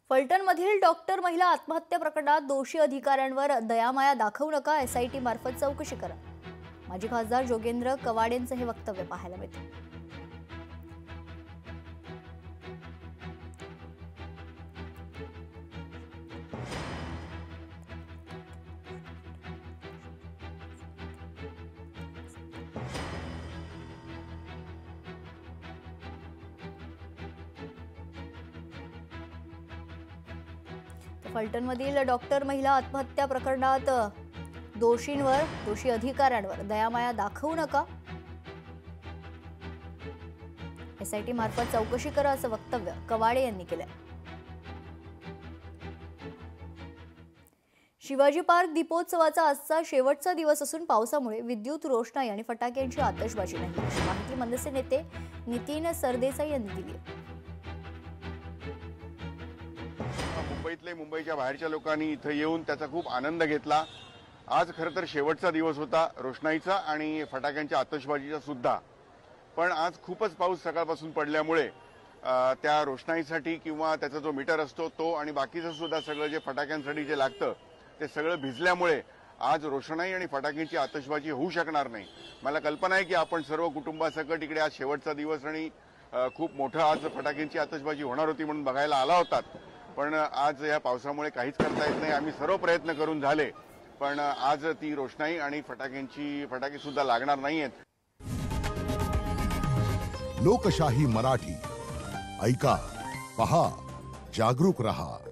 फलटणमधील doctor महिला आत्महत्या प्रकरणात दोषी अधिकाऱ्यांवर दयामाया दाखवू नका, एसआयटी मार्फत चौकशी करा. माजी खासदार जोगेंद्र कवाडेंचं हे वक्तव्य पाहायला मिळतं. फलटणमधील डॉक्टर महिला आत्महत्या प्रकरणात दोषी अधिकाऱ्यांवर दयामाया दाखवू नका, एसआयटी मार्फत चौकशी करा, असं वक्तव्य कवाडे यांनी केलंय. शिवाजी पार्क दीपोत्सवाचा आजचा शेवटचा दिवस असून पावसामुळे विद्युत रोषणाई आणि फटाक्यांची आतषबाजी नाही, अशी माहिती मनसे नेते नितीन सरदेसाई यांनी दिली. मुंबईच्या बाहेरच्या लोकांनी इथे येऊन त्याचा खूप आनंद घेतला. आज खरं तर शेवटचा दिवस होता रोषणाईचा आणि फटाक्यांच्या आतषबाजीचा सुद्धा. पण आज खूपच पाऊस सकाळपासून पडल्यामुळे त्या रोषणाईसाठी किंवा त्याचा जो मीटर असतो तो आणि बाकीचं सुद्धा सगळं जे फटाक्यांसाठी जे लागतं ते सगळं भिजल्यामुळे आज रोषणाई आणि फटाक्यांची आतषबाजी होऊ शकणार नाही. मला कल्पना आहे की आपण सर्व कुटुंबासकट इकडे आज शेवटचा दिवस आणि खूप मोठं आज फटाक्यांची आतषबाजी होणार होती म्हणून बघायला आला होतात. पण आज या पावसामुळे काहीच करता येत नाही. आम्ही सर्व प्रयत्न करून झाले पण आज ती रोषणाई आणि फटाके सुद्धा लागणार नाहीयेत. लोकशाही मराठी ऐका, पहा, जागरूक रहा.